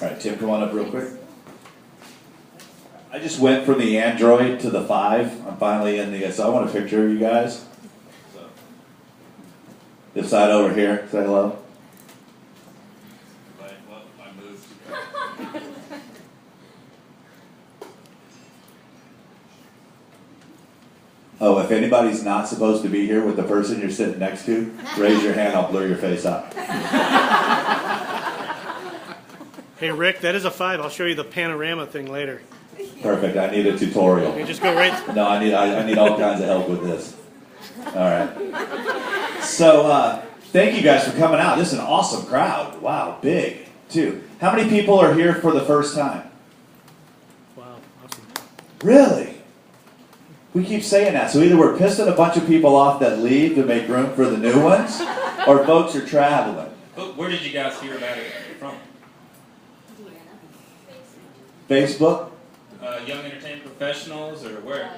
All right, Tim, come on up real quick. I just went from the Android to the 5. I'm finally in the, so I want a picture of you guys. So, this side over here, say hello. Well, I moved. Oh, if anybody's not supposed to be here with the person you're sitting next to, raise your hand, I'll blur your face out. Hey, Rick, that is a 5. I'll show you the panorama thing later. Perfect, I need a tutorial. You just go right. No, I need all kinds of help with this. All right. So, thank you guys for coming out. This is an awesome crowd. Wow, big, too. How many people are here for the first time? Wow, awesome. Really? We keep saying that. So either we're pissing a bunch of people off that leave to make room for the new ones, or folks are traveling. But where did you guys hear about it from? Facebook? Young Entertainment Professionals, or where?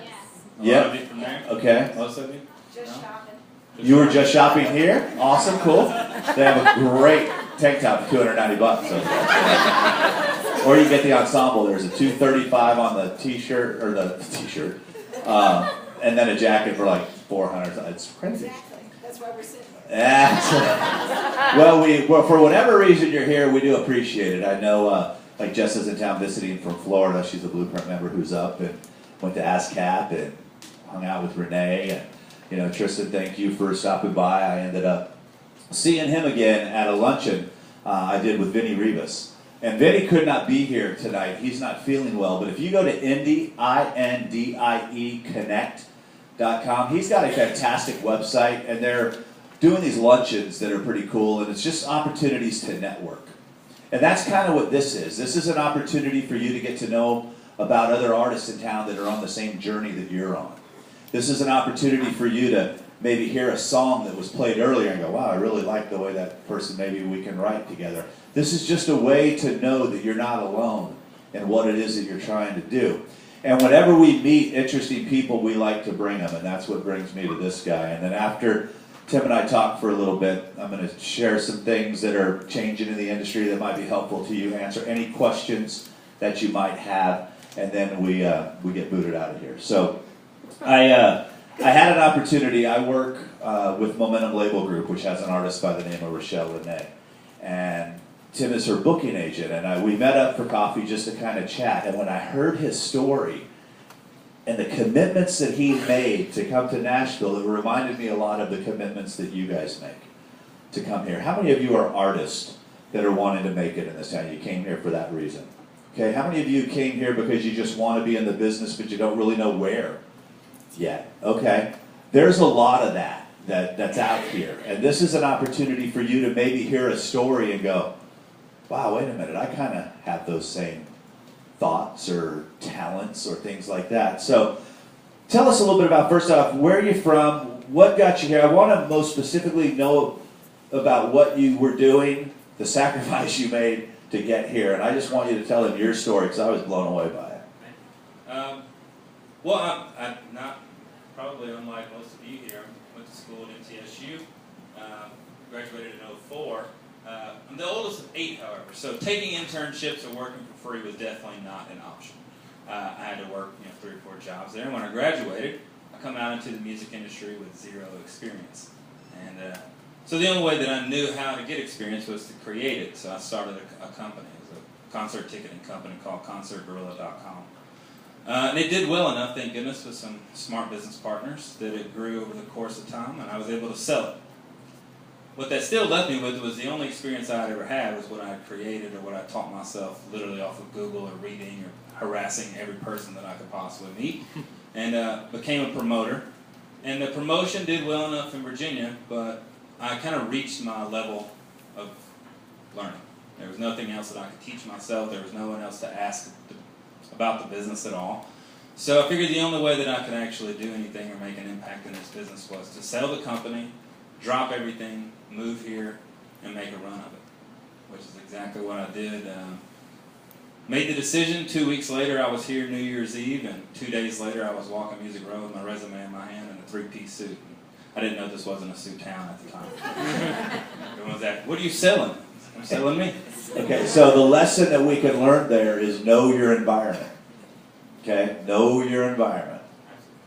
Yeah. A lot of you from there? Okay. Most of you? Just No? shopping. You were just shopping here? Awesome, cool. They have a great tank top for $290. So. Or you get the ensemble. There's a $235 on the t-shirt, or the t-shirt, and then a jacket for like $400. It's crazy. Exactly. That's why we're sitting. Well, for whatever reason you're here, we do appreciate it. I know, like Jess is in town visiting from Florida. She's a Blueprint member who's up and went to ASCAP and hung out with Renee. And, you know, Tristan, thank you for stopping by. I ended up seeing him again at a luncheon I did with Vinny Rivas. And Vinny could not be here tonight. He's not feeling well. But if you go to Indie, I-N-D-I-E, Connect.com, he's got a fantastic website. And they're doing these luncheons that are pretty cool. And it's just opportunities to network. And that's kind of what this is. This is an opportunity for you to get to know about other artists in town that are on the same journey that you're on. This is an opportunity for you to maybe hear a song that was played earlier and go, wow, I really like the way that person, maybe we can write together. This is just a way to know that you're not alone in what it is that you're trying to do. And whenever we meet interesting people, we like to bring them, and that's what brings me to this guy. And then after Tim and I talk for a little bit, I'm going to share some things that are changing in the industry that might be helpful to you, answer any questions that you might have, and then we get booted out of here. So I had an opportunity. I work with Momentum Label Group, which has an artist by the name of Rochelle Lene. And Tim is her booking agent, and we met up for coffee just to kind of chat. And when I heard his story and the commitments that he made to come to Nashville, it reminded me a lot of the commitments that you guys make to come here. How many of you are artists that are wanting to make it in this town? You came here for that reason. Okay, how many of you came here because you just want to be in the business but you don't really know where yet? Okay, there's a lot of that's out here. And this is an opportunity for you to maybe hear a story and go, wow, wait a minute, I kind of have those same thoughts or talents or things like that. So tell us a little bit about, first off, where are you from? What got you here? I want to most specifically know about what you were doing, the sacrifice you made to get here. And I just want you to tell them your story because I was blown away by it. Well, I'm not probably unlike most of you here. I went to school at MTSU, graduated in '04. I'm the oldest of 8, however, so taking internships or working for free was definitely not an option. I had to work 3 or 4 jobs there, and when I graduated, I come out into the music industry with 0 experience. And so the only way that I knew how to get experience was to create it, so I started a company. It was a concert ticketing company called ConcertGorilla.com. And it did well enough, thank goodness, with some smart business partners, that it grew over the course of time, and I was able to sell it. What that still left me with was the only experience I had ever had was what I had created or what I taught myself literally off of Google or reading or harassing every person that I could possibly meet, and became a promoter. And the promotion did well enough in Virginia, but I kind of reached my level of learning. There was nothing else that I could teach myself. There was no one else to ask about the business at all. So I figured the only way that I could actually do anything or make an impact in this business was to sell the company, drop everything, move here, and make a run of it, which is exactly what I did. Made the decision. 2 weeks later, I was here New Year's Eve, and 2 days later, I was walking Music Row with my resume in my hand and a 3-piece suit. I didn't know this wasn't a suit town at the time. Everyone was like, what are you selling? I'm selling me. Okay, so the lesson that we can learn there is know your environment. Okay, know your environment.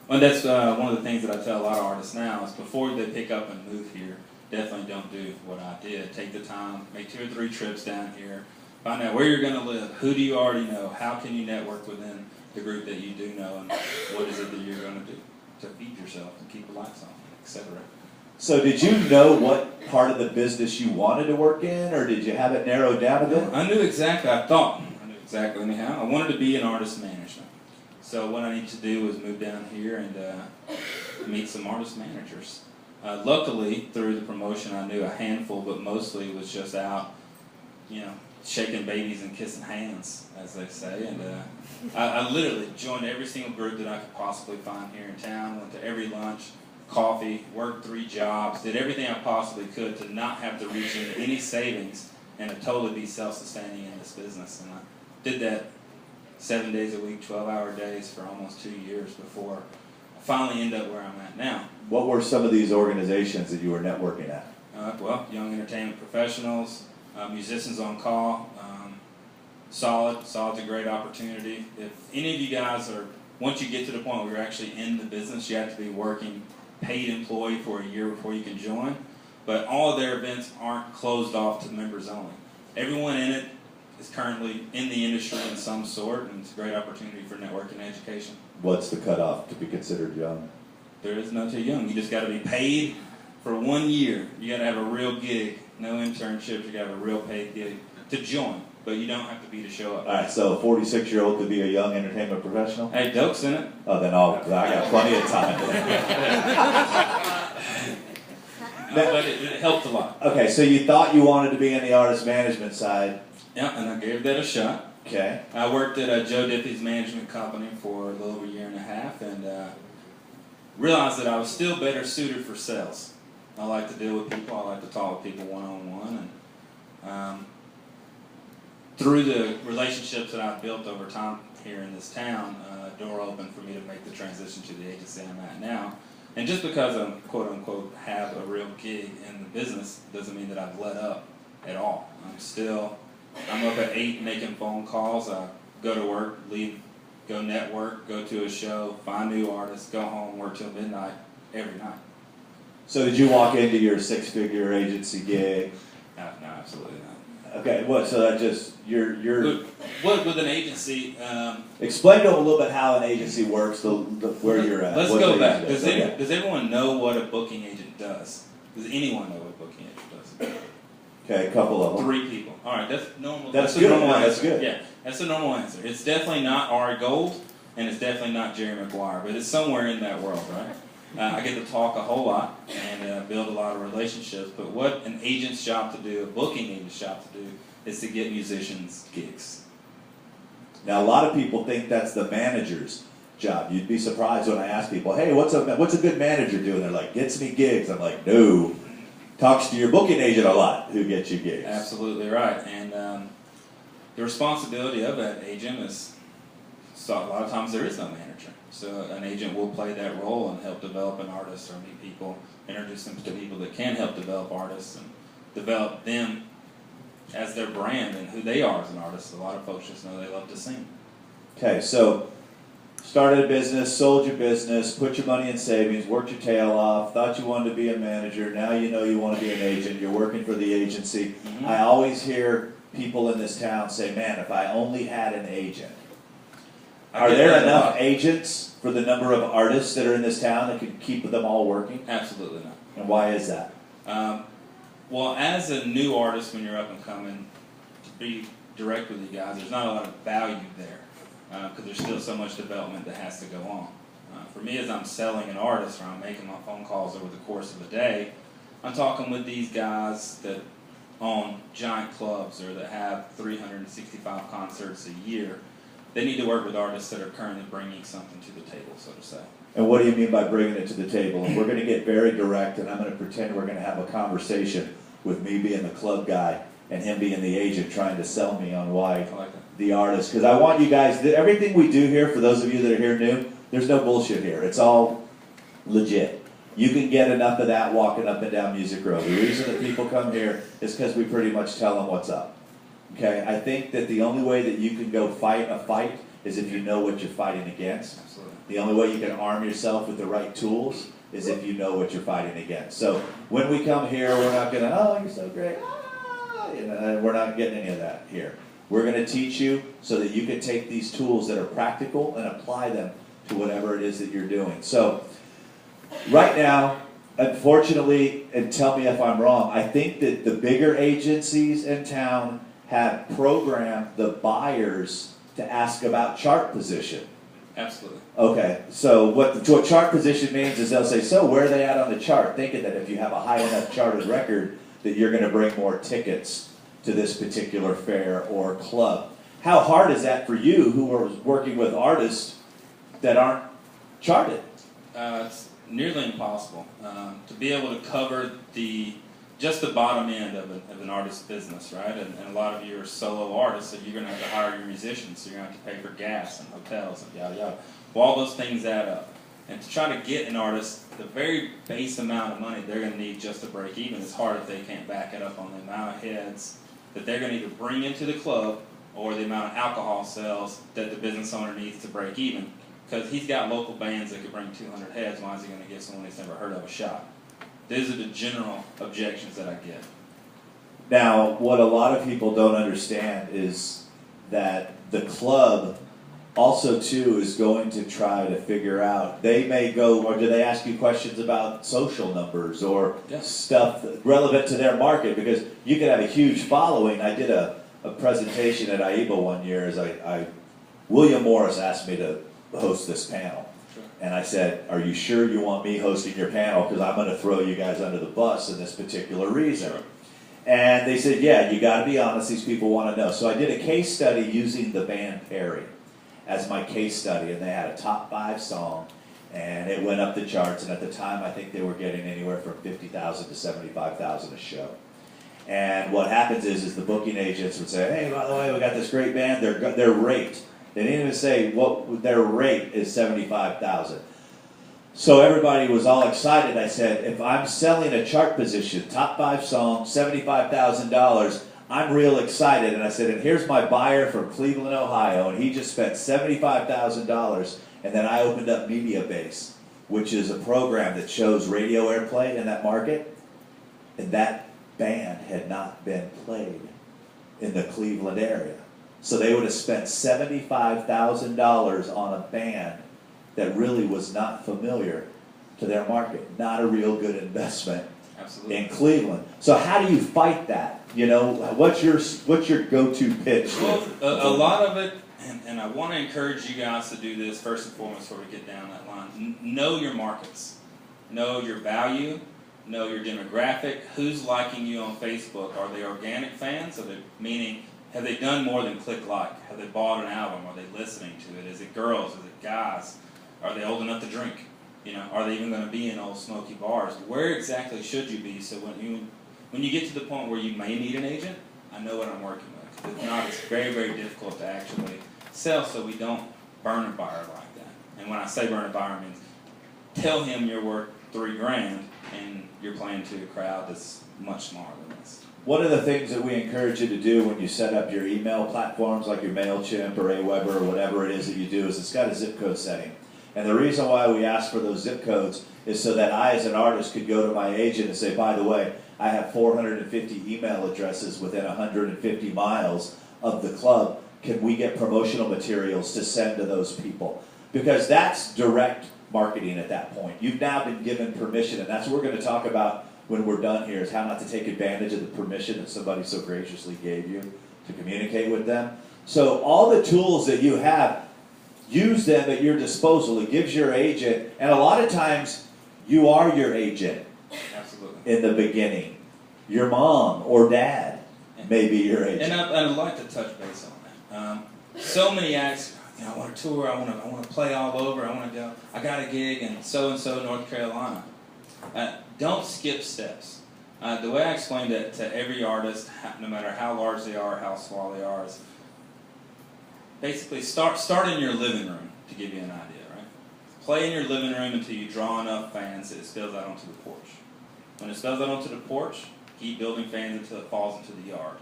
Well, that's one of the things that I tell a lot of artists now is before they pick up and move here, definitely don't do what I did. Take the time, make 2 or 3 trips down here, find out where you're going to live, who do you already know, how can you network within the group that you do know, and what is it that you're going to do to feed yourself and keep the lights on, etc. So did you know what part of the business you wanted to work in, or did you have it narrowed down a bit? I knew exactly, I knew exactly anyhow. I wanted to be in artist management. So what I needed to do was move down here and meet some artist managers. Luckily, through the promotion, I knew a handful, but mostly was just out, shaking babies and kissing hands, as they say. And I literally joined every single group that I could possibly find here in town, went to every lunch, coffee, worked 3 jobs, did everything I possibly could to not have to reach into any savings and to totally be self-sustaining in this business. And I did that 7 days a week, 12-hour days for almost 2 years before I finally end up where I'm at now. What were some of these organizations that you were networking at? Well, young entertainment professionals, musicians on call, Solid's a great opportunity. If any of you guys once you get to the point where you're actually in the business, you have to be working paid employee for a year before you can join. But all of their events aren't closed off to members only. Everyone in it is currently in the industry in some sort, and it's a great opportunity for networking and education. What's the cutoff to be considered young? There is no too young. You just got to be paid for 1 year. You got to have a real gig, no internships. You got to have a real paid gig to join, but you don't have to be to show up. All right, so a 46-year-old could be a young entertainment professional? Hey, Doke's in it. Oh, then I got plenty of time. But it helped a lot. Okay, so you thought you wanted to be in the artist management side. Yeah, and I gave that a shot. Okay. I worked at Joe Diffie's management company for a little over a year and a half, and realized that I was still better suited for sales. I like to deal with people. I like to talk with people one-on-one, and through the relationships that I've built over time here in this town, a door opened for me to make the transition to the agency I'm at now. And just because I'm quote-unquote have a real gig in the business doesn't mean that I've let up at all. I'm up at 8 making phone calls. I go to work, leave, go network, go to a show, find new artists, go home, work till midnight every night. So did you walk into your 6-figure agency gig? No, absolutely not. Okay, what? So that just With an agency. Explain to them a little bit how an agency works, where you're at. Let's go back. Does everyone know what a booking agent does? Does anyone know what a booking agent does? Okay, a couple of them. 3 people. All right, that's normal. That's the good. normal Yeah, answer. that's good. Yeah, that's the normal answer. It's definitely not Ari Gold, and it's definitely not Jerry Maguire, but it's somewhere in that world, right? I get to talk a whole lot and build a lot of relationships, but what an agent's job to do, a booking agent's job to do, is to get musicians gigs. Now, a lot of people think that's the manager's job. You'd be surprised when I ask people, hey, what's a good manager do? And they're like, gets me gigs. I'm like, no. Talks to your booking agent a lot who gets you gigs. Absolutely right. And the responsibility of that agent is, so a lot of times there is no manager. So an agent will play that role and help develop an artist or meet people, introduce them to people that can help develop artists and develop them as their brand and who they are as an artist. A lot of folks just know they love to sing. Okay, so started a business, sold your business, put your money in savings, worked your tail off, thought you wanted to be a manager, now you know you want to be an agent, you're working for the agency. Mm-hmm. I always hear people in this town say, man, if I only had an agent. Are there enough agents for the number of artists that are in this town that could keep them all working? Absolutely not. And why is that? Well, as a new artist, when you're up and coming, to be direct with you guys, there's not a lot of value there because there's still so much development that has to go on. For me, as I'm selling an artist or I'm making my phone calls over the course of a day, I'm talking with these guys that own giant clubs or that have 365 concerts a year. They need to work with artists that are currently bringing something to the table, so to say. And what do you mean by bringing it to the table? And we're going to get very direct, and I'm going to pretend we're going to have a conversation with me being the club guy and him being the agent trying to sell me on why the artist. Because I want you guys, everything we do here, for those of you that are here new, there's no bullshit here. It's all legit. You can get enough of that walking up and down Music Row. The reason that people come here is because we pretty much tell them what's up. Okay, I think that the only way that you can go fight a fight is if you know what you're fighting against. Absolutely. The only way you can arm yourself with the right tools is if you know what you're fighting against. So when we come here, we're not going to, oh, you're so great. We're not getting any of that here. We're going to teach you so that you can take these tools that are practical and apply them to whatever it is that you're doing. So right now, unfortunately, and tell me if I'm wrong, I think that the bigger agencies in town have programmed the buyers to ask about chart position. Absolutely. Okay, so what chart position means is they'll say, so where are they at on the chart? Thinking that if you have a high enough charted record, that you're going to bring more tickets to this particular fair or club. How hard is that for you who are working with artists that aren't charted? It's nearly impossible to be able to cover just the bottom end of an artist's business, right? And a lot of you are solo artists, so you're going to have to hire your musicians, so you're going to have to pay for gas and hotels and yada yada. Well, all those things add up. And to try to get an artist the very base amount of money they're going to need just to break even is hard if they can't back it up on the amount of heads that they're going to either bring into the club or the amount of alcohol sales that the business owner needs to break even. Because he's got local bands that could bring 200 heads, why is he going to give someone he's never heard of a shot? These are the general objections that I get. Now, what a lot of people don't understand is that the club also, too, is going to try to figure out, they may go, or do they ask you questions about social numbers or stuff relevant to their market? Because you could have a huge following. I did a presentation at AIBA one year as William Morris asked me to host this panel. Sure. And I said, are you sure you want me hosting your panel? Because I'm going to throw you guys under the bus in this particular reason. Sure. And they said, yeah, you got to be honest. These people want to know. So I did a case study using the band Perry as my case study. And they had a top 5 song. And it went up the charts. And at the time, I think they were getting anywhere from $50,000 to $75,000 a show. And what happens is the booking agents would say, hey, by the way, we got this great band. Their rate. They didn't even say what their rate is, $75,000. So everybody was all excited. I said, if I'm selling a chart position, top 5 song, $75,000, I'm real excited. And I said, and here's my buyer from Cleveland, Ohio, and he just spent $75,000. And then I opened up MediaBase, which is a program that shows radio airplay in that market. And that band had not been played in the Cleveland area. So they would have spent $75,000 on a band that really was not familiar to their market. Not a real good investment. Absolutely. In Cleveland. So how do you fight that? You know, what's your go-to pitch? Well, a lot of it, and I want to encourage you guys to do this first and foremost before we get down that line. Know your markets. Know your value. Know your demographic. Who's liking you on Facebook? Are they organic fans? Meaning, have they done more than click like? Have they bought an album? Are they listening to it? Is it girls? Is it guys? Are they old enough to drink? You know, are they even going to be in old smoky bars? Where exactly should you be so when you get to the point where you may need an agent, I know what I'm working with. If not, it's very, very difficult to actually sell so we don't burn a buyer like that. And when I say burn a buyer, I mean tell him you're worth $3,000 and you're playing to a crowd that's much smaller than this. One of the things that we encourage you to do when you set up your email platforms like your MailChimp or Aweber or whatever it is that you do is it's got a zip code setting. And the reason why we ask for those zip codes is so that I as an artist could go to my agent and say, by the way, I have 450 email addresses within 150 miles of the club. Can we get promotional materials to send to those people? Because that's direct marketing at that point. You've now been given permission, and that's what we're going to talk about when we're done here, is how not to take advantage of the permission that somebody so graciously gave you to communicate with them. So all the tools that you have, use them at your disposal. It gives your agent, and a lot of times you are your agent. Absolutely. In the beginning. Your mom or dad may be your agent. And I'd like to touch base on that. So many acts, you know, I want to tour, I want to play all over, I want to go, I got a gig in so-and-so, North Carolina. Don't skip steps. The way I explained it to every artist, no matter how large they are, how small they are, is basically start in your living room to give you an idea, right? Play in your living room until you draw enough fans that it spills out onto the porch. When it spills out onto the porch, keep building fans until it falls into the yard.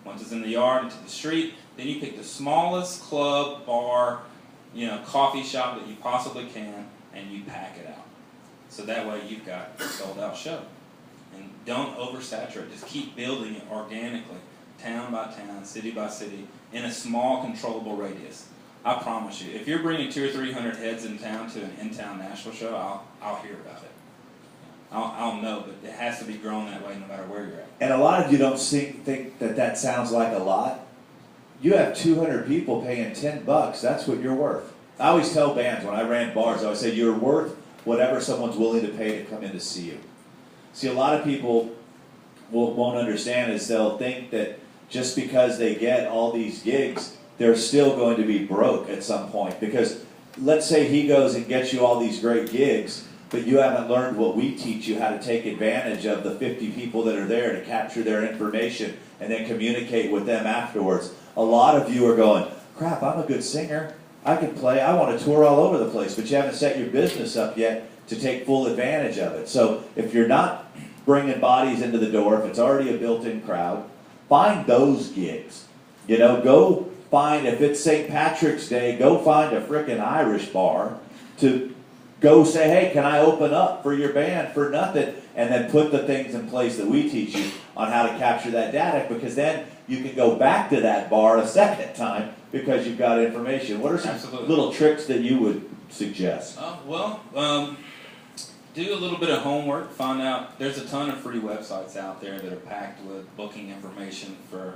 Once it's in the yard, into the street, then you pick the smallest club, bar, coffee shop that you possibly can, and you pack it out. So that way you've got a sold out show. And don't oversaturate. Just keep building it organically, town by town, city by city, in a small, controllable radius. I promise you, if you're bringing 200 or 300 heads in town to an in-town Nashville show, I'll hear about it. I'll know, but it has to be grown that way no matter where you're at. And a lot of you don't think that sounds like a lot. You have 200 people paying $10. That's what you're worth. I always tell bands when I ran bars, I always say you're worth whatever someone's willing to pay to come in to see you. See, a lot of people won't understand is they'll think that just because they get all these gigs, they're still going to be broke at some point. Because let's say he goes and gets you all these great gigs, but you haven't learned what we teach you, how to take advantage of the 50 people that are there to capture their information and then communicate with them afterwards. A lot of you are going, crap, I'm a good singer. I can play. I want to tour all over the place, but you haven't set your business up yet to take full advantage of it. So if you're not bringing bodies into the door, if it's already a built-in crowd, find those gigs. Go find, if it's St. Patrick's Day, go find a frickin' Irish bar to go say, hey, can I open up for your band for nothing? And then put the things in place that we teach you on how to capture that data, because then you can go back to that bar a second time because you've got information. What are some little tricks that you would suggest? Do a little bit of homework. Find out there's a ton of free websites out there that are packed with booking information for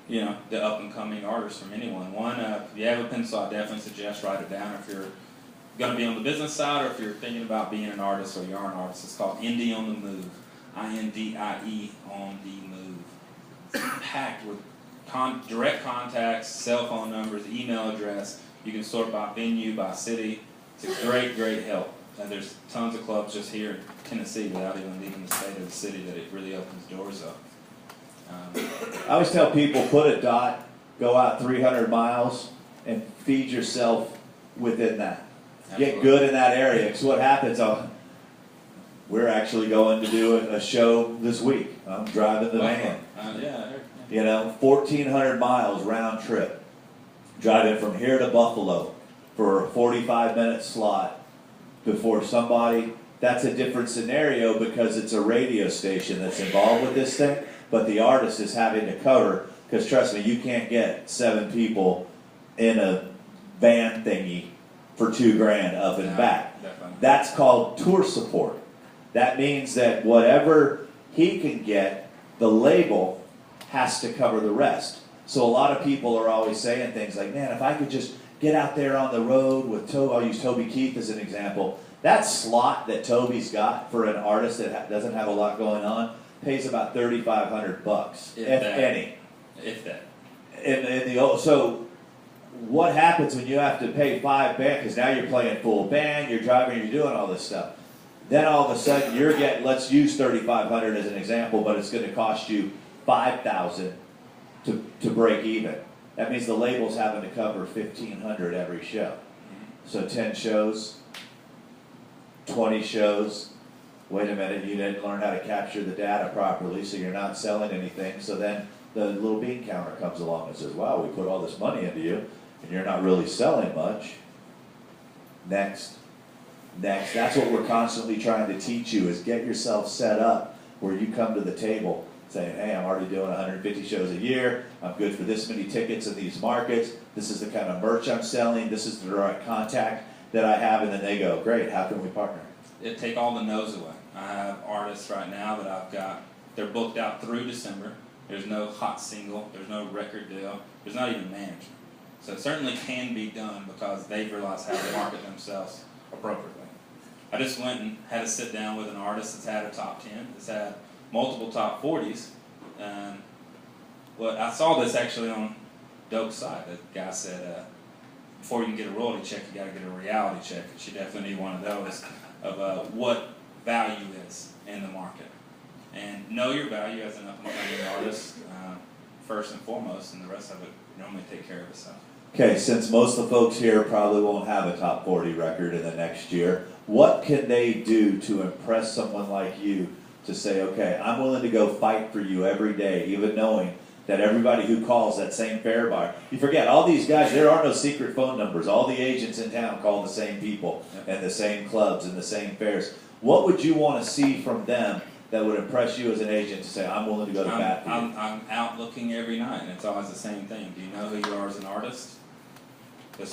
the up-and-coming artists from anyone. One, if you have a pencil, I definitely suggest write it down if you're going to be on the business side or if you're thinking about being an artist or you are an artist. It's called Indie on the Move. INDIE on the Move. It's packed with direct contacts, cell phone numbers, email address. You can sort by venue, by city. It's a great, great help. And there's tons of clubs just here in Tennessee without even leaving the state or the city that it really opens doors up. I always tell people, put a dot, go out 300 miles, and feed yourself within that. Absolutely. Get good in that area. Because what happens, we're actually going to do a show this week. I'm driving the van. 1,400 miles round trip. Driving from here to Buffalo for a 45-minute slot before somebody. That's a different scenario because it's a radio station that's involved with this thing, but the artist is having to cover, because trust me, you can't get 7 people in a van thingy for $2,000 up and back. Definitely. That's called tour support. That means that whatever he can get, the label has to cover the rest. So a lot of people are always saying things like, man, if I could just get out there on the road with Toby, I'll use Toby Keith as an example. That slot that Toby's got for an artist that doesn't have a lot going on pays about $3,500, if any. If that. So what happens when you have to pay 5 bands, because now you're playing full band, you're driving, you're doing all this stuff. Then all of a sudden you're getting, let's use $3,500 as an example, but it's going to cost you $5,000 to break even. That means the label's having to cover $1,500 every show. So 10 shows, 20 shows. Wait a minute, you didn't learn how to capture the data properly, so you're not selling anything. So then the little bean counter comes along and says, wow, we put all this money into you, and you're not really selling much. Next. That's what we're constantly trying to teach you, is get yourself set up where you come to the table saying, hey, I'm already doing 150 shows a year, I'm good for this many tickets in these markets, this is the kind of merch I'm selling, this is the direct contact that I have, and then they go, great, how can we partner? Take all the no's away. I have artists right now that I've got, they're booked out through December. There's no hot single, there's no record deal, there's not even management. So it certainly can be done because they've realized how to market themselves appropriately. I just went and had a sit down with an artist that's had a top 10, that's had multiple top 40s. I saw this actually on Dope's site. The guy said, before you can get a royalty check, you got to get a reality check. And she definitely need one of those of what value is in the market. And know your value as an up-and-coming artist first and foremost, and the rest of it normally take care of itself. Okay, since most of the folks here probably won't have a top 40 record in the next year, what can they do to impress someone like you to say, okay, I'm willing to go fight for you every day, even knowing that everybody who calls that same fair buyer, you forget, all these guys, there are no secret phone numbers. All the agents in town call the same people and the same clubs and the same fairs. What would you want to see from them that would impress you as an agent to say, I'm willing to go to bat for you? I'm out looking every night, and it's always the same thing. Do you know who you are as an artist? Because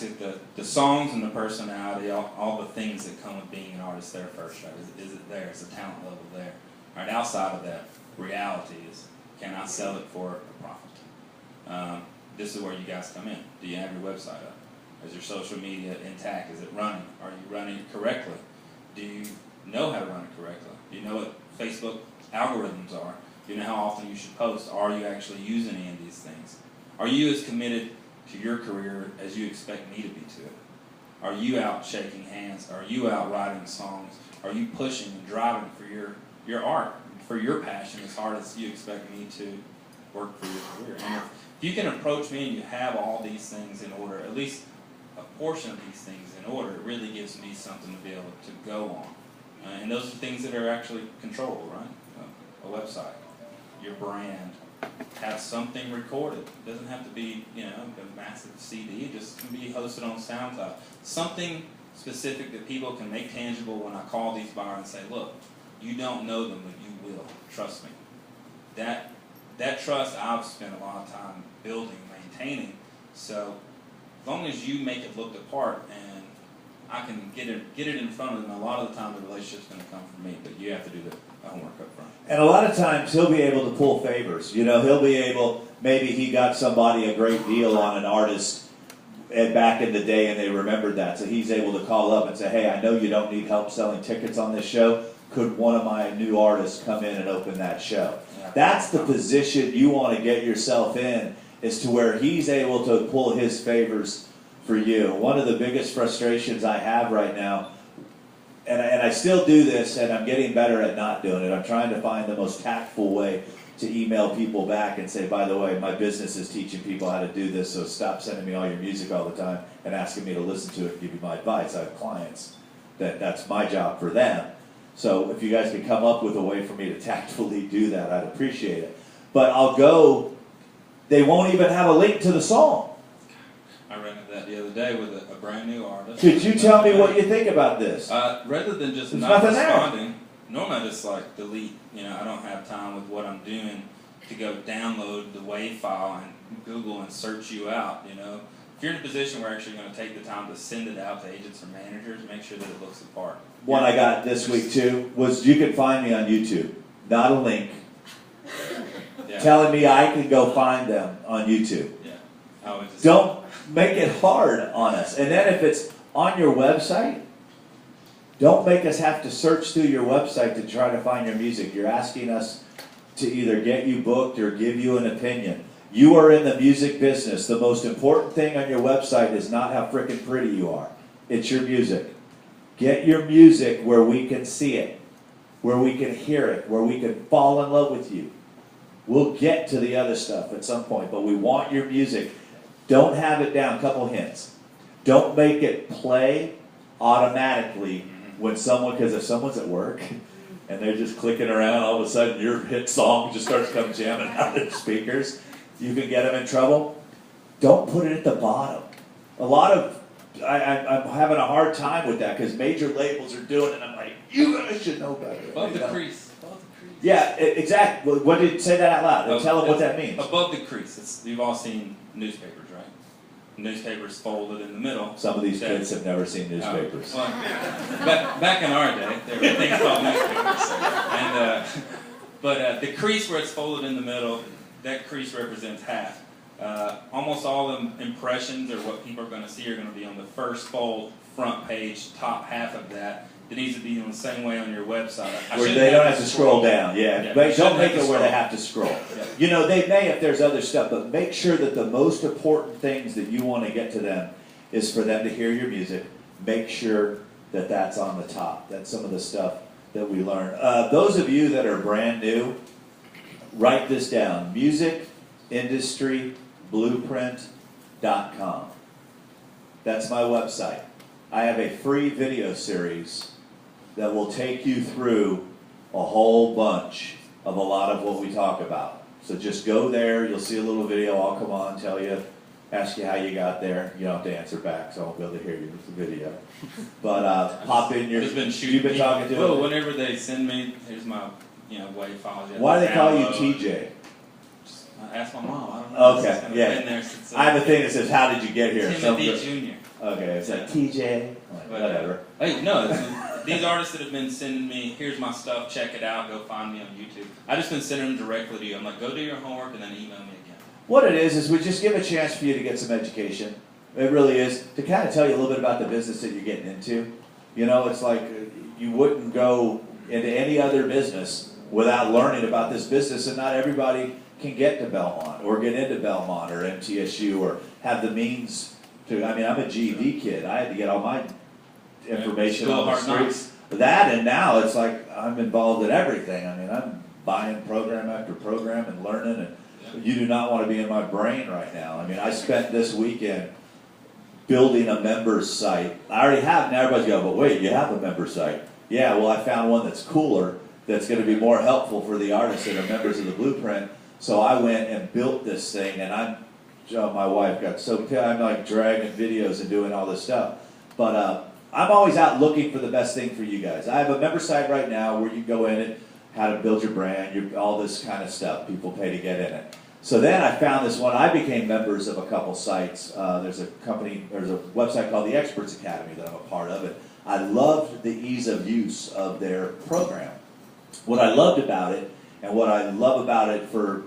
the songs and the personality, all the things that come with being an artist there first, right? Is it there? Is the talent level there? All right, outside of that, reality is, can I sell it for a profit? This is where you guys come in. Do you have your website up? Is your social media intact? Is it running? Are you running it correctly? Do you know how to run it correctly? Do you know what Facebook algorithms are? Do you know how often you should post? Are you actually using any of these things? Are you as committed to your career as you expect me to be to it? Are you out shaking hands? Are you out writing songs? Are you pushing and driving for your art, for your passion as hard as you expect me to work for your career? And if you can approach me and you have all these things in order, at least a portion of these things in order, it really gives me something to be able to go on. And those are things that are actually controllable, right? A website, your brand, have something recorded. It doesn't have to be, a massive CD. It just can be hosted on SoundCloud. Something specific that people can make tangible when I call these buyers and say, look, you don't know them, but you will. Trust me. That trust I've spent a lot of time building, maintaining. So as long as you make it look the part and I can get it in front of them, a lot of the time the relationship's going to come from me, but you have to do the homework up front. And a lot of times he'll be able to pull favors. He'll be able, maybe he got somebody a great deal on an artist back in the day and they remembered that. So he's able to call up and say, hey, I know you don't need help selling tickets on this show. Could one of my new artists come in and open that show? Yeah. That's the position you want to get yourself in, is to where he's able to pull his favors for you. One of the biggest frustrations I have right now, and I still do this, and I'm getting better at not doing it. I'm trying to find the most tactful way to email people back and say, by the way, my business is teaching people how to do this, so stop sending me all your music all the time and asking me to listen to it and give you my advice. I have clients that's my job for them. So if you guys could come up with a way for me to tactfully do that, I'd appreciate it. But I'll go, they won't even have a link to the song. I ran into that the other day with a brand new artist. Could you tell me what you think about this? Rather than just There's not nothing responding, normally I just delete. I don't have time with what I'm doing to go download the WAV file and Google and search you out. If you're in a position where you're actually going to take the time to send it out to agents or managers, make sure that it looks the part. One I got this week too was, you can find me on YouTube. Not a link. Yeah. Telling me I can go find them on YouTube. Yeah. Don't make it hard on us. And then if it's on your website, don't make us have to search through your website to try to find your music. You're asking us to either get you booked or give you an opinion. You are in the music business. The most important thing on your website is not how frickin' pretty you are. It's your music. Get your music where we can see it, where we can hear it, where we can fall in love with you. We'll get to the other stuff at some point, but we want your music. Don't have it down. Couple hints. Don't make it play automatically when because if someone's at work and they're just clicking around, all of a sudden your hit song just starts coming jamming out of the speakers, you can get them in trouble. Don't put it at the bottom. I'm having a hard time with that because major labels are doing it. I'm like, you guys should know better. Above the crease. Yeah, exactly. What did you say that out loud? Tell them what that means. Above the crease. You've all seen newspapers, right? Newspapers folded in the middle. Some of these kids have never seen newspapers. Back in our day, there were things called newspapers. But the crease where it's folded in the middle, that crease represents half. Almost all the impressions or what people are going to see are going to be on the first fold, front page, top half of that. It needs to be in the same way on your website. Where they don't have to scroll down, But don't make it where they have to scroll. Yeah. They may if there's other stuff, but make sure that the most important things that you want to get to them is for them to hear your music. Make sure that that's on the top. That's some of the stuff that we learn. Those of you that are brand new, write this down. MusicIndustryBlueprint.com. That's my website. I have a free video series that will take you through a whole bunch of a lot of what we talk about. So just go there, you'll see a little video, I'll come on, tell you, ask you how you got there. You don't have to answer back, so I won't be able to hear you with the video. But pop in your, Just been shooting you've been talking to well, them. whenever they send me, here's my, WAV files. Why do they call you Download. TJ? Ask my mom. I don't know. Okay, It's kind of yeah. been there since, I have a thing that says, how did you get here? Timothy Something- Jr. Okay, it's like TJ, like, whatever. Hey, no, these artists that have been sending me, here's my stuff, check it out, go find me on YouTube. I just been sending them directly to you. I'm like, go do your homework and then email me again. What it is we just give a chance for you to get some education. It really is, to kind of tell you a little bit about the business that you're getting into. You know, it's like you wouldn't go into any other business without learning about this business, and not everybody can get to Belmont or get into Belmont or MTSU or have the means to. I mean, I'm a GED kid. I had to get all my information School on the of Hard Knocks. streets. That, and now it's like I'm involved in everything. I mean, I'm buying program after program and learning, and you do not want to be in my brain right now. I mean, I spent this weekend building a members site. I already have, and everybody's going, but wait, you have a member site. Yeah, well, I found one that's cooler, that's going to be more helpful for the artists that are members of the Blueprint. So I went and built this thing, and my wife got so, I'm like dragging videos and doing all this stuff. But I'm always out looking for the best thing for you guys. I have a member site right now where you go in and how to build your brand, all this kind of stuff. People pay to get in it. So then I found this one. I became members of a couple sites. There's a website called the Experts Academy that I'm a part of. And I loved the ease of use of their program. What I loved about it, and what I love about it for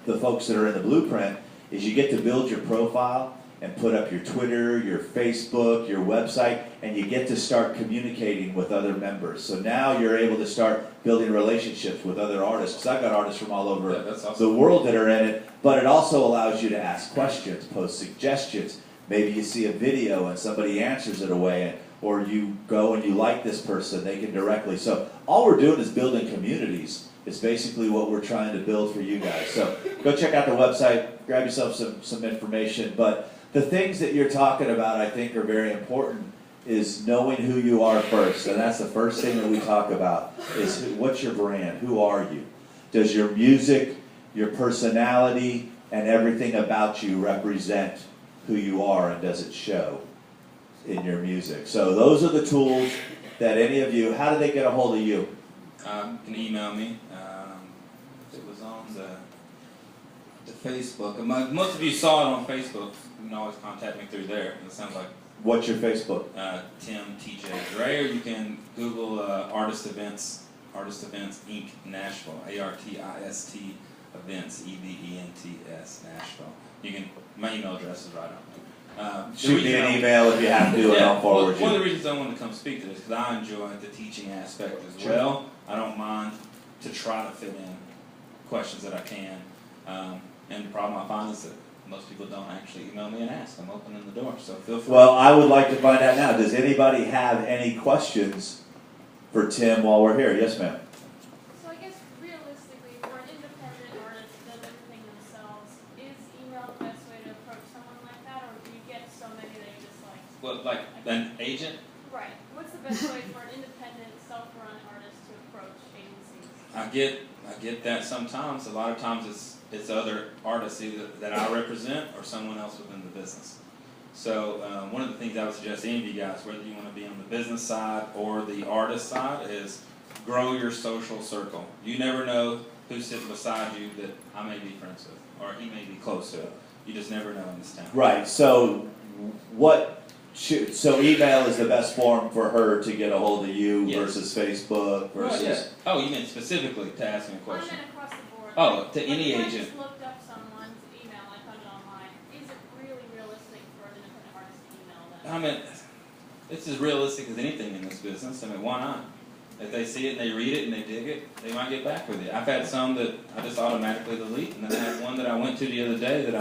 the folks that are in the Blueprint, is you get to build your profile and put up your Twitter, your Facebook, your website, and you get to start communicating with other members. So now you're able to start building relationships with other artists, because I've got artists from all over That's awesome. the world that are in it, but it also allows you to ask questions, post suggestions. Maybe you see a video and somebody answers it away, or you go and you like this person, they can directly. So all we're doing is building communities. It's basically what we're trying to build for you guys. So go check out the website, grab yourself some information. But the things that you're talking about, I think, are very important, is knowing who you are first. And that's the first thing that we talk about, is what's your brand? Who are you? Does your music, your personality, and everything about you represent who you are, and does it show in your music? So those are the tools that any of you, how do they get a hold of you? You can email me. It was on the Facebook. Most of you saw it on Facebook. You can always contact me through there. It sounds like What's your Facebook? Tim TJ Dre, or you can Google Artist Events Inc. Nashville, ARTIST Events EVENTS Nashville. You can. My email address is right on there. Shoot me an email if you have to, and I'll forward you. One of the reasons I wanted to come speak to this is because I enjoy the teaching aspect as well. I don't mind to try to fit in questions that I can. And the problem I find is that most people don't actually email me and ask. I'm opening the door, so feel free. Well, I would like to find out now. Does anybody have any questions for Tim while we're here? Yes, ma'am. So I guess realistically, for an independent artist that does everything themselves, is email the best way to approach someone like that, or do you get so many that you just like? Well, like an agent? Right. What's the best way for an independent, self-run artist to approach agencies? I get that sometimes. A lot of times it's other artists either that I represent or someone else within the business. So one of the things I would suggest to any of you guys, whether you want to be on the business side or the artist side, is grow your social circle. You never know who's sitting beside you that I may be friends with, or he may be close to. You just never know in this town. Right. So so email is the best form for her to get a hold of you versus Facebook versus. Right, yeah. Oh, you mean specifically to ask me a Well, I question? meant across the board. Oh, to Like, any if I agent. just looked up someone's email, I found it online. Is it really realistic for an independent artist to email them? I mean, it's as realistic as anything in this business. I mean, why not? If they see it and they read it and they dig it, they might get back with you. I've had some that I just automatically delete, and then I had one that I went to the other day that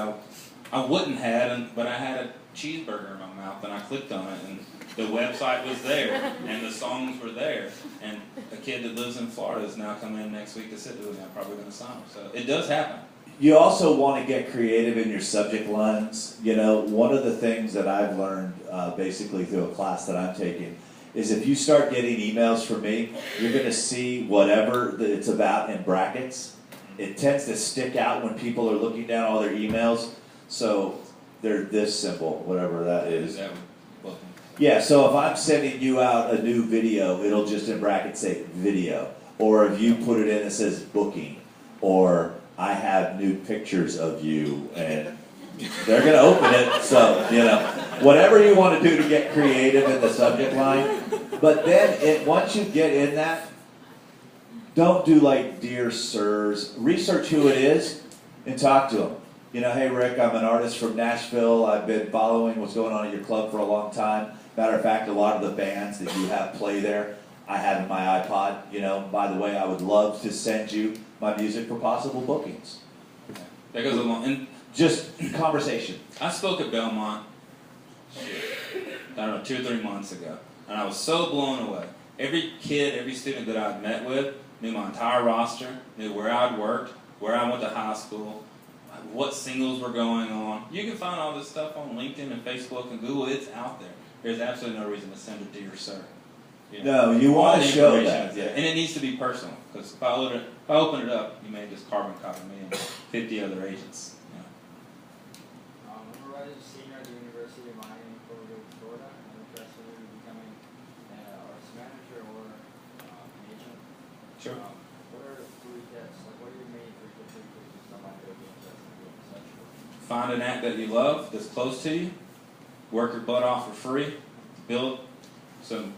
I wouldn't have, but I had a cheeseburger in my mouth, and I clicked on it, and the website was there, and the songs were there, and a kid that lives in Florida is now coming in next week to sit with me. I'm probably going to sign him. So it does happen. You also want to get creative in your subject lines. You know, one of the things that I've learned basically through a class that I'm taking is if you start getting emails from me, you're going to see whatever it's about in brackets. it tends to stick out when people are looking down all their emails. So they're this simple, whatever that is. Yeah, so if I'm sending you out a new video, it'll just in brackets say video. Or if you put it in, it says booking. Or I have nude pictures of you, and they're going to open it. So, you know, whatever you want to do to get creative in the subject line. But then once you get in that, don't do like Dear Sirs. Research who it is and talk to them. You know, hey Rick, I'm an artist from Nashville. I've been following what's going on at your club for a long time. Matter of fact, a lot of the bands that you have play there, I have in my iPod. You know, by the way, I would love to send you my music for possible bookings. That goes along. And just conversation. I spoke at Belmont, I don't know, 2 or 3 months ago, and I was so blown away. Every kid, every student that I'd met with knew my entire roster, knew where I'd worked, where I went to high school, what singles were going on. You can find all this stuff on LinkedIn and Facebook and Google. It's out there. There's absolutely no reason to send it to your sir. You know, No, you want to show that. Yeah. And it needs to be personal, because if I open it up, you may just carbon copy me and 50 other agents. I'm a senior at the University of Miami, Florida. I'm interested in becoming an artist manager or an agent. Sure. What are the 3 tips? Like, what are your main 3 tips for somebody that would be interested in doing such work? Find an act that you love that's close to you. Work your butt off for free. Build some,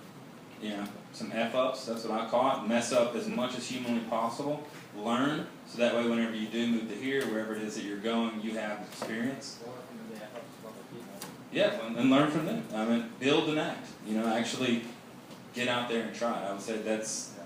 some F-ups. That's what I call it. Mess up as much as humanly possible. Learn, so that way whenever you do move to here, wherever it is that you're going, you have experience. Yeah, and learn from them. I mean, build an act. Actually get out there and try it. I would say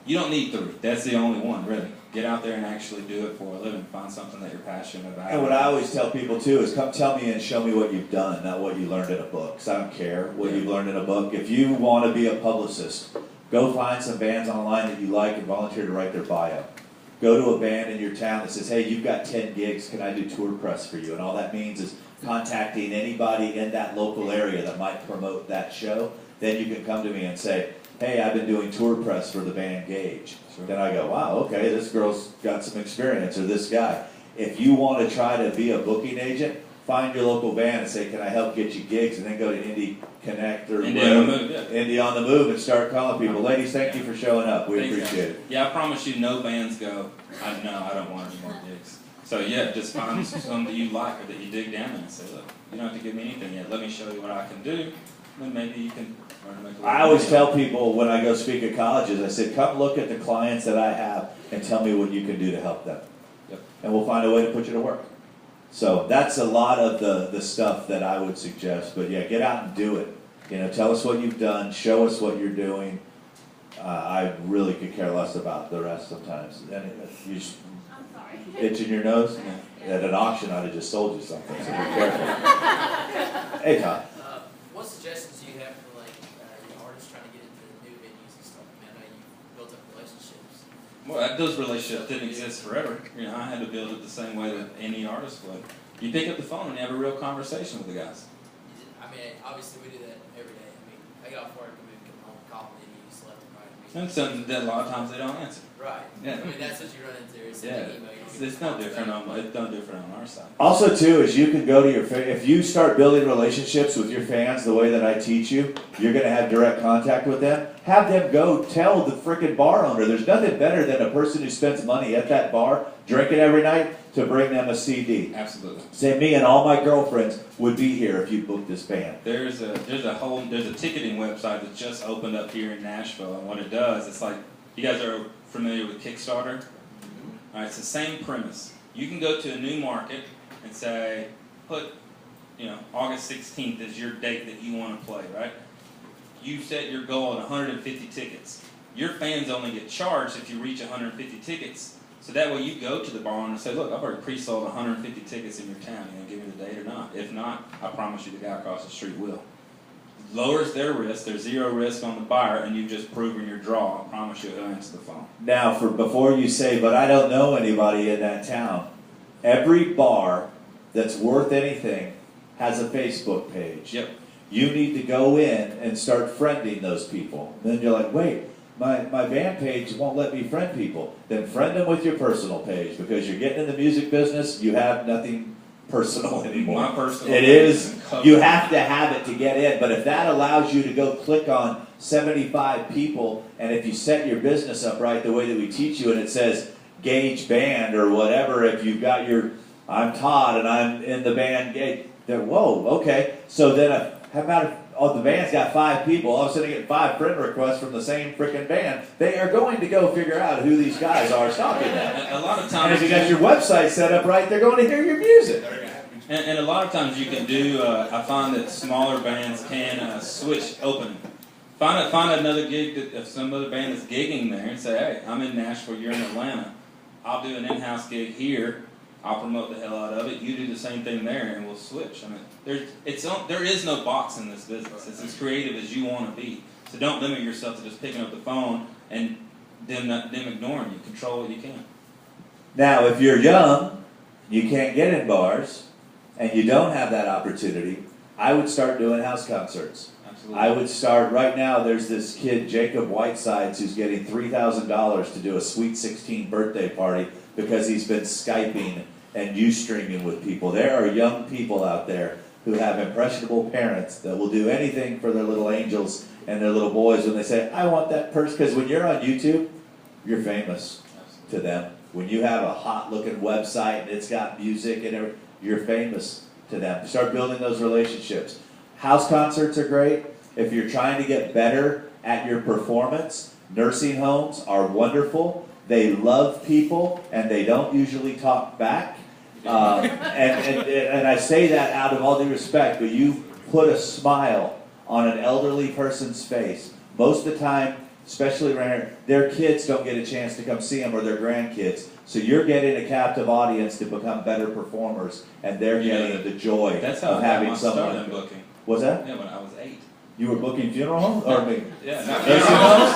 you don't need 3. That's the only one, really. Get out there and actually do it for a living. Find something that you're passionate about. And what I always tell people too is come tell me and show me what you've done, not what you learned in a book. Because I don't care what you've learned in a book. If you want to be a publicist, go find some bands online that you like and volunteer to write their bio. Go to a band in your town that says, hey, you've got 10 gigs, can I do tour press for you? And all that means is contacting anybody in that local area that might promote that show. Then you can come to me and say, hey, I've been doing tour press for the band Gage. Sure. Then I go, wow, okay, this girl's got some experience, or this guy. If you want to try to be a booking agent, find your local band and say, can I help get you gigs? And then go to Indie Connect or Indie on the Move, yeah. Indie on the Move and start calling people. Ladies, thank you for showing up. We appreciate it. Yeah, I promise you, no bands go, I don't want any more gigs. So yeah, just find some that you like or that you dig down in and say, look, you don't have to give me anything yet. Let me show you what I can do. Then maybe you can learn to make a little I always tell people when I go speak at colleges, I said, come look at the clients that I have and tell me what you can do to help them. Yep. And we'll find a way to put you to work. So that's a lot of the stuff that I would suggest. But yeah, get out and do it. Tell us what you've done. Show us what you're doing. I really could care less about the rest sometimes. And you just I'm sorry. itching your nose? Yeah. At an auction, I'd have just sold you something, so be careful. Hey, Todd. What suggestions do you have for artists trying to get into new venues and stuff? I know you built up relationships. Well, those relationships didn't exist forever. I had to build it the same way that any artist would. You pick up the phone and you have a real conversation with the guys. Obviously we do that every day. I get off work and we come home, call me, and you just left and right. And some, a lot of times they don't answer. Right. Yeah. That's what you run into. It's Yeah. an email. It's no different on our side. Also, too, is you can go to your if you start building relationships with your fans the way that I teach you, you're going to have direct contact with them. Have them go tell the frickin' bar owner. There's nothing better than a person who spends money at that bar, drinking every night, to bring them a CD. Absolutely. Say, me and all my girlfriends would be here if you booked this band. There's a ticketing website that just opened up here in Nashville, and what it does, it's like, you guys are familiar with Kickstarter? All right, it's the same premise. You can go to a new market and say, put, August 16th is your date that you want to play, right? You set your goal at 150 tickets. Your fans only get charged if you reach 150 tickets. So that way you go to the bar and say, look, I've already pre-sold 150 tickets in your town. You gonna give me the date or not? If not, I promise you the guy across the street will. Lowers their risk. There's zero risk on the buyer, and you've just proven your draw. I promise you he'll answer the phone. Now, before you say, but I don't know anybody in that town, every bar that's worth anything has a Facebook page. Yep. You need to go in and start friending those people. Then you're like, wait, my band page won't let me friend people. Then friend them with your personal page, because you're getting in the music business, you have nothing personal anymore. My personal It page is, is covered. you have to have it to get in, but if that allows you to go click on 75 people, and if you set your business up right the way that we teach you, and it says Gage Band or whatever, if you've got your, I'm Todd and I'm in the band Gage, then whoa, okay. So then how about if the band's got 5 people, all of a sudden you get 5 friend requests from the same freaking band, they are going to go figure out who these guys are talking about. A lot of And times, if you got your website set up right, they're going to hear your music. and a lot of times you can do. I find that smaller bands can switch open. Find another gig that if some other band is gigging there, and say, hey, I'm in Nashville, you're in Atlanta. I'll do an in-house gig here. I'll promote the hell out of it. You do the same thing there, and we'll switch. I mean, there is no box in this business. It's as creative as you want to be. So don't limit yourself to just picking up the phone and them ignoring you. Control what you can. Now, if you're young, you can't get in bars, and you don't have that opportunity, I would start doing house concerts. Absolutely. I would start, right now, there's this kid, Jacob Whitesides, who's getting $3,000 to do a Sweet 16 birthday party because he's been Skyping and Ustreaming with people. There are young people out there who have impressionable parents that will do anything for their little angels and their little boys when they say, I want that person. Because when you're on YouTube, you're famous to them. When you have a hot-looking website and it's got music and everything, you're famous to them. Start building those relationships. House concerts are great. If you're trying to get better at your performance, nursing homes are wonderful. They love people, and they don't usually talk back. And I say that out of all due respect, but you put a smile on an elderly person's face. Most of the time, especially around here, their kids don't get a chance to come see them, or their grandkids. So you're getting a captive audience to become better performers, and they're getting the joy That's how of I got having my start someone. in booking. Was that? Yeah, when I was 8. You were booking funeral homes? Or Yeah, not nursing homes?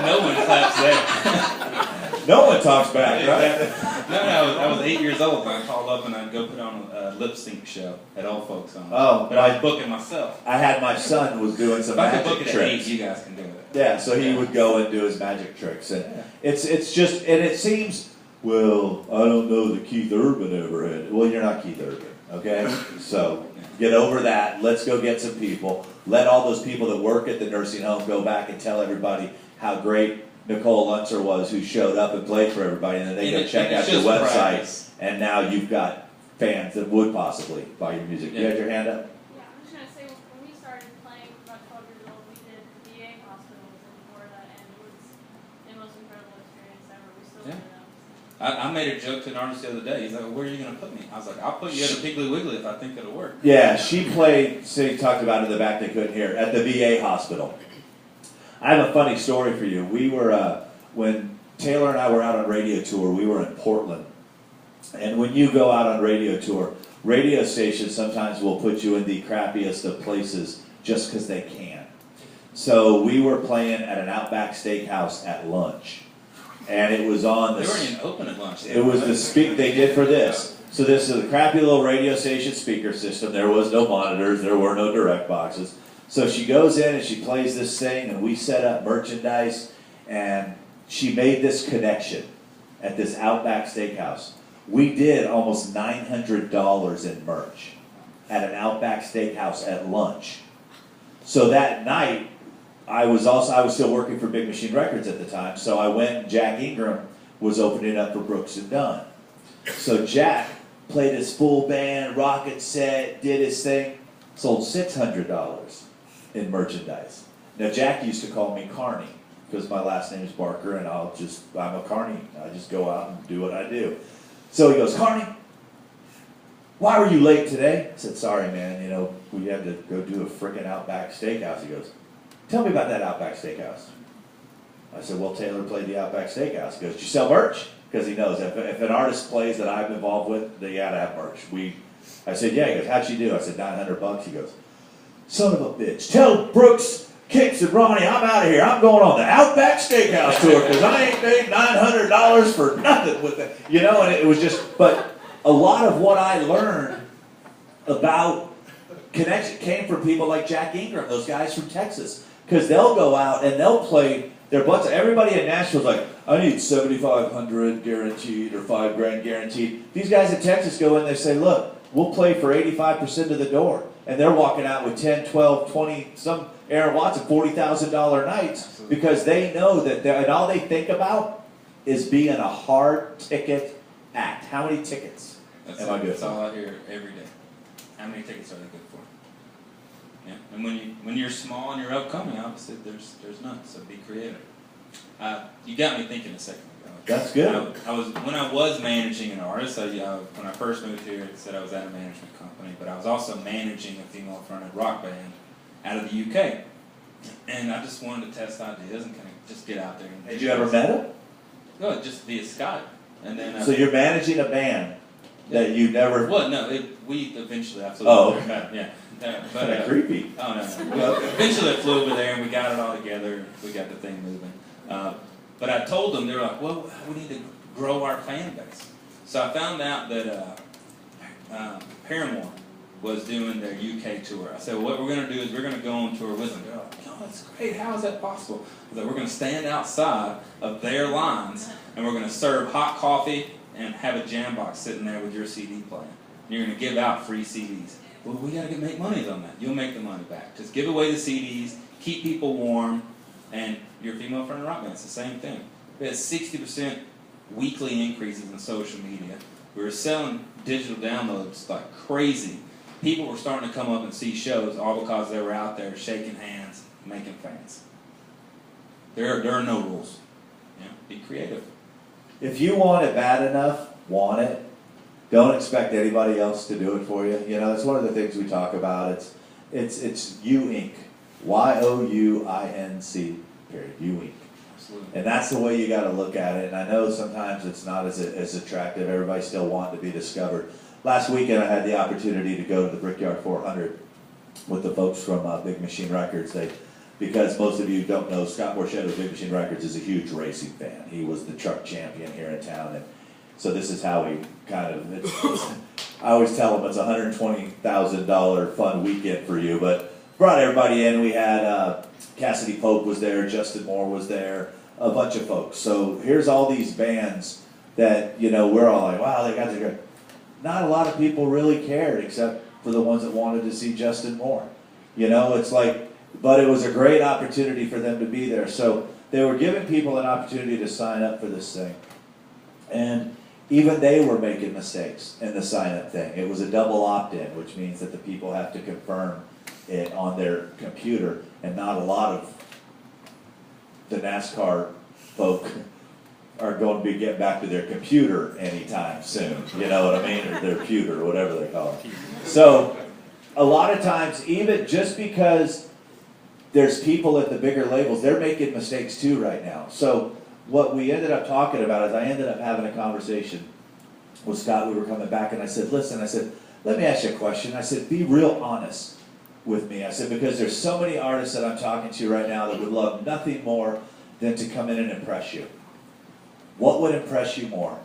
No one claps there. No one talks back, right? No, I was 8 years old when I called up and I'd go put on a lip sync show at Old Folks Home. Oh, but I was booking myself. I had my son was doing some If I could magic book at 8, tricks. you guys can do it. Yeah, so he would go and do his magic tricks, and it's just, and it seems, well, I don't know that Keith Urban ever had. Well, you're not Keith Urban, okay? So get over that. Let's go get some people. Let all those people that work at the nursing home go back and tell everybody how great Nicole Luntzer was, who showed up and played for everybody, and then they go check out your website, and now you've got fans that would possibly buy your music. You had your hand up? Yeah, I'm just gonna say, when we started playing about 12 years old, we did the VA hospitals in Florida, and it was the most incredible experience ever. We still do them. I made a joke to an artist the other day. He's like, where are you going to put me? I was like, I'll put you at a Piggly Wiggly if I think it'll work. Yeah, she played, Cindy talked about it in the back, they couldn't hear, at the VA hospital. I have a funny story for you. We were, when Taylor and I were out on radio tour, we were in Portland. And when you go out on radio tour, radio stations sometimes will put you in the crappiest of places just because they can. So we were playing at an Outback Steakhouse at lunch. And it was on the... They weren't even open at lunch. It was the speak they did for this. So this is a crappy little radio station speaker system. There was no monitors. There were no direct boxes. So she goes in and she plays this thing, and we set up merchandise, and she made this connection at this Outback Steakhouse. We did almost $900 in merch at an Outback Steakhouse at lunch. So that night, I was still working for Big Machine Records at the time, so I went, and Jack Ingram was opening up for Brooks and Dunn. So Jack played his full band, rocket set, did his thing, sold $600 in merchandise. Now Jack used to call me Carney, because my last name is Barker, and I'm a Carney. I just go out and do what I do. So he goes, Carney, why were you late today? I said, sorry man, we had to go do a frickin' Outback Steakhouse. He goes, tell me about that Outback Steakhouse. I said, well, Taylor played the Outback Steakhouse. He goes, do you sell merch? Because he knows if an artist plays that I'm involved with, they gotta have merch. I said, yeah. He goes, how'd you do? I said, $900. He goes, son of a bitch, tell Brooks, Kicks, and Ronnie I'm out of here. I'm going on the Outback Steakhouse tour because I ain't paid $900 for nothing with it. And it was just, but a lot of what I learned about connection came from people like Jack Ingram, those guys from Texas. Because they'll go out and they'll play their butts. Everybody in Nashville's like, I need 7,500 guaranteed or $5,000 guaranteed. These guys in Texas go in, they say, look, we'll play for 85% of the door. And they're walking out with 10, 12, 20, some Aaron Watson, $40,000 nights because they know that and all they think about is being a hard ticket act. How many tickets am I good That's for? all I hear every day. How many tickets are they good for? Yeah, and when you're small and you're upcoming, obviously there's none. So be creative. You got me thinking a second ago. That's good. When I was managing an artist. When I first moved here, it said I was at a management company, but I was also managing a female-fronted rock band out of the UK. And I just wanted to test ideas and kind of just get out there. Had you ever met him? No, just via Skype. And then So you're managing a band that you never. Well, no, we eventually absolutely met him. Yeah, but Kind of creepy. oh no. Well, eventually I flew over there and we got it all together. We got the thing moving. But I told them, they were like, well, we need to grow our fan base. So I found out that Paramore was doing their UK tour. I said, well, what we're going to do is we're going to go on tour with them. They're like, oh, that's great. How is that possible? I said, we're going to stand outside of their lines and we're going to serve hot coffee and have a jam box sitting there with your CD player. And you're going to give out free CDs. Well, we got to make money on that. You'll make the money back. Just give away the CDs, keep people warm, and your female-fronted rock band, it's the same thing. We had 60% weekly increases in social media. We were selling digital downloads like crazy. People were starting to come up and see shows all because they were out there shaking hands, making fans. There are no rules. Yeah, be creative. If you want it bad enough, want it. Don't expect anybody else to do it for you. You know, it's one of the things we talk about. It's you Inc. YOUINC. Period. You Inc. Absolutely. And that's the way you got to look at it. And I know sometimes it's not as attractive. Everybody's still wanting to be discovered. Last weekend I had the opportunity to go to the Brickyard 400 with the folks from Big Machine Records. Because most of you don't know, Scott Borchetta of Big Machine Records is a huge racing fan. He was the truck champion here in town. And so this is how he kind of, I always tell him it's a $120,000 fun weekend for you. But brought everybody in. We had Cassidy Pope was there, Justin Moore was there, a bunch of folks. So here's all these bands that, you know, we're all like, wow, they got to. Not a lot of people really cared except for the ones that wanted to see Justin Moore. You know, it's like, but it was a great opportunity for them to be there. So they were giving people an opportunity to sign up for this thing. And even they were making mistakes in the sign-up thing. It was a double opt-in, which means that the people have to confirm it on their computer, and not a lot of the NASCAR folk are going to be getting back to their computer anytime soon. You know what I mean? Or their pewter, or whatever they call it. So a lot of times, even just because there's people at the bigger labels, they're making mistakes too right now. So what we ended up talking about is I ended up having a conversation with Scott. We were coming back, and I said, listen, I said, let me ask you a question. I said, be real honest with me. I said, because there's so many artists that I'm talking to right now that would love nothing more than to come in and impress you. What would impress you more?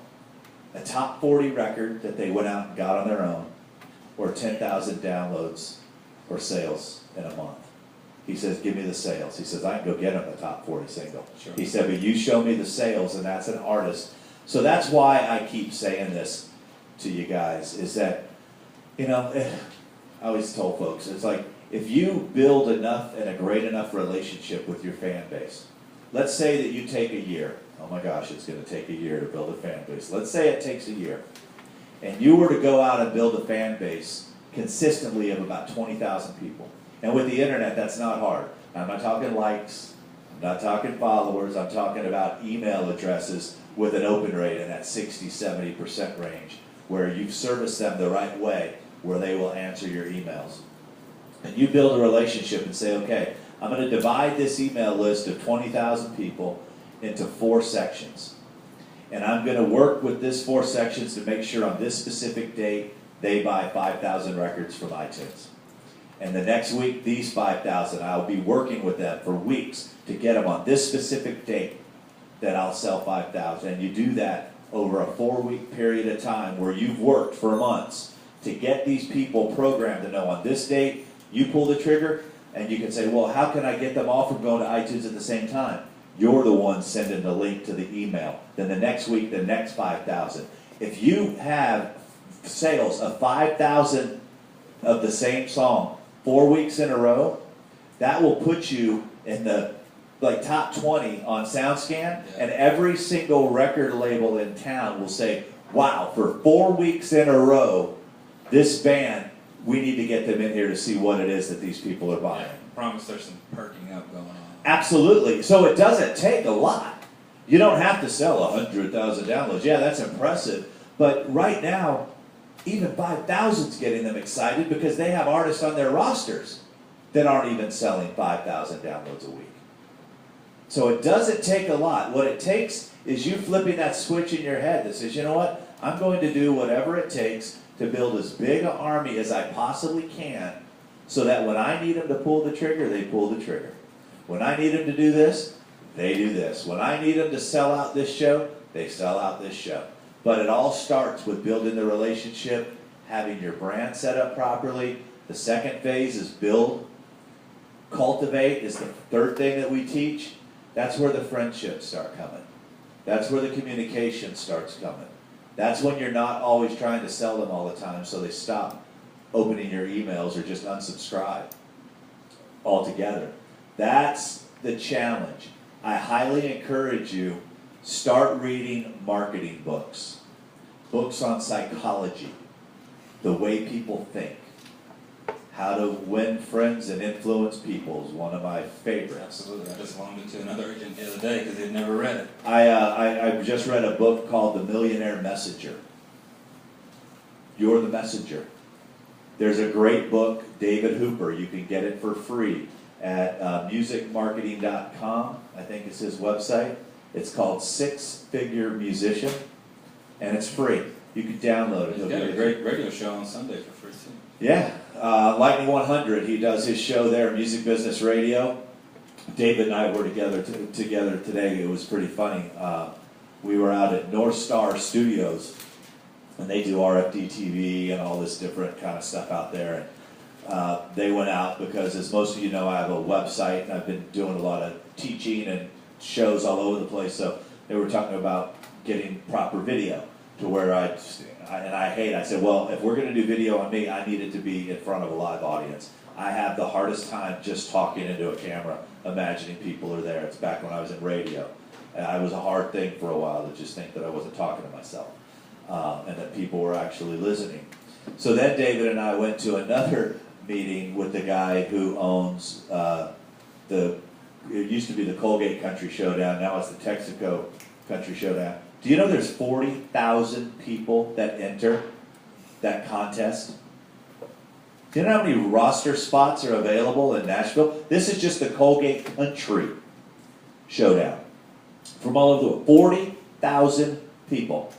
A top 40 record that they went out and got on their own, or 10,000 downloads or sales in a month? He says, give me the sales. He says, I can go get them the top 40 single. Sure. He said, but you show me the sales, and that's an artist. So that's why I keep saying this to you guys, is that, you know, I always told folks, it's like, if you build enough and a great enough relationship with your fan base, let's say that you take a year. Oh my gosh, it's going to take a year to build a fan base. Let's say it takes a year. And you were to go out and build a fan base consistently of about 20,000 people. And with the internet, that's not hard. I'm not talking likes. I'm not talking followers. I'm talking about email addresses with an open rate in that 60-70% range, where you've serviced them the right way, where they will answer your emails. And you build a relationship and say, okay, I'm going to divide this email list of 20,000 people into 4 sections. And I'm going to work with this 4 sections to make sure on this specific date they buy 5,000 records from iTunes. And the next week, these 5,000, I'll be working with them for weeks to get them on this specific date that I'll sell 5,000. And you do that over a 4-week period of time where you've worked for months to get these people programmed to know on this date, you pull the trigger, And you can say, well, how can I get them all from going to iTunes at the same time? You're the one sending the link to the email. Then the next week, the next 5,000. If you have sales of 5,000 of the same song 4 weeks in a row, that will put you in the top 20 on SoundScan, and every single record label in town will say, wow, for 4 weeks in a row, this band, we need to get them in here to see what it is that these people are buying. Yeah, I promise there's some perking up going on. Absolutely. So it doesn't take a lot. You don't have to sell 100,000 downloads. Yeah, that's impressive. But right now, even 5,000 is getting them excited because they have artists on their rosters that aren't even selling 5,000 downloads a week. So it doesn't take a lot. What it takes is you flipping that switch in your head that says, you know what, I'm going to do whatever it takes to build as big an army as I possibly can so that when I need them to pull the trigger, they pull the trigger. When I need them to do this, they do this. When I need them to sell out this show, they sell out this show. But it all starts with building the relationship, having your brand set up properly. The second phase is build. Cultivate is the third thing that we teach. That's where the friendships start coming. That's where the communication starts coming. That's when you're not always trying to sell them all the time, so they stop opening your emails or just unsubscribe altogether. That's the challenge. I highly encourage you, start reading marketing books. Books on psychology, the way people think. How to Win Friends and Influence People is one of my favorites. Absolutely. I just loaned it to another agent the other day because they'd never read it. I just read a book called The Millionaire Messenger. You're the messenger. There's a great book, David Hooper. You can get it for free at musicmarketing.com, I think is his website. It's called Six Figure Musician, and it's free. You can download it. He's got a great radio show on Sunday for free too. Yeah, Lightning 100. He does his show there, Music Business Radio. David and I were together today. It was pretty funny. We were out at North Star Studios, and they do RFD TV and all this different kind of stuff out there. They went out because, as most of you know, I have a website, and I've been doing a lot of teaching and shows all over the place. So they were talking about getting proper video to where I said, well, if we're going to do video on me, I need it to be in front of a live audience. I have the hardest time just talking into a camera, imagining people are there. It's back when I was in radio. And it was a hard thing for a while to just think that I wasn't talking to myself and that people were actually listening. So then David and I went to another meeting with the guy who owns it used to be the Colgate Country Showdown, now it's the Texaco Country Showdown. Do you know there's 40,000 people that enter that contest? Do you know how many roster spots are available in Nashville? This is just the Colgate Country Showdown. From all over the world, 40,000 people.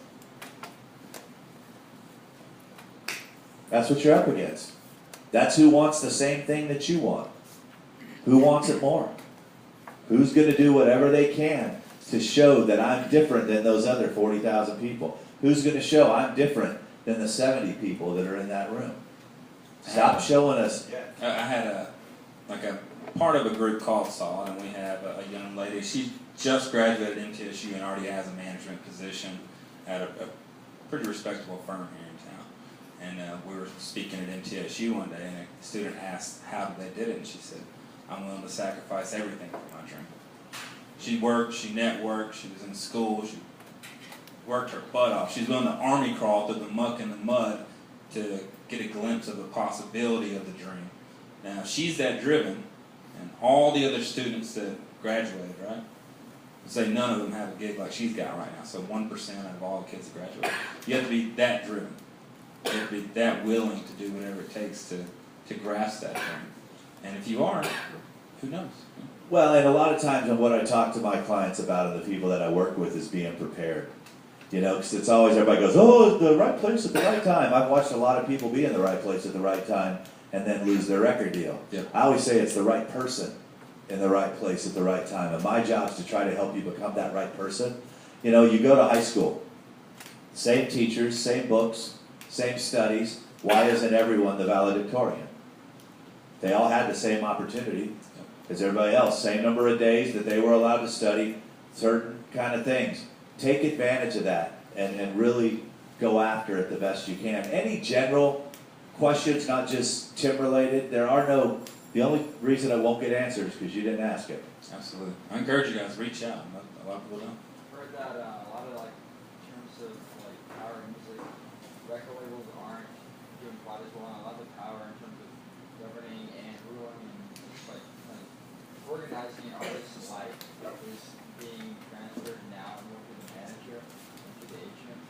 That's what you're up against. That's who wants the same thing that you want. Who wants it more? Who's going to do whatever they can to show that I'm different than those other 40,000 people? Who's going to show I'm different than the 70 people that are in that room? Stop showing us. I had a part of a group called Solid, and we have a young lady. She just graduated MTSU and already has a management position at a pretty respectable firm here in town. And we were speaking at MTSU one day, and a student asked how they did it, and she said, I'm willing to sacrifice everything for my dream. She worked, she networked, she was in school, she worked her butt off. She's willing to army crawl through the muck and the mud to get a glimpse of the possibility of the dream. Now, she's that driven, and all the other students that graduated, right? Say none of them have a gig like she's got right now, so 1% out of all the kids that graduate. You have to be that driven. You have to be that willing to do whatever it takes to grasp that dream. And if you aren't, who knows? Well, and a lot of times what I talk to my clients about and the people that I work with is being prepared. You know, because it's always, everybody goes, oh, the right place at the right time. I've watched a lot of people be in the right place at the right time and then lose their record deal. Yep. I always say it's the right person in the right place at the right time. And my job is to try to help you become that right person. You know, you go to high school, same teachers, same books, same studies. Why isn't everyone the valedictorian? They all had the same opportunity as everybody else, same number of days that they were allowed to study certain kind of things. Take advantage of that and really go after it the best you can. Any general questions, not just Tim related, the only reason I won't get answered is because you didn't ask it. Absolutely. I encourage you guys, reach out. A lot of people don't. I've heard that a lot of like in terms of like power music, record labels aren't doing quite as well. A lot of the power in terms of governing and ruling and just like organizing an artist's life is being transferred now more to the manager and to the agent.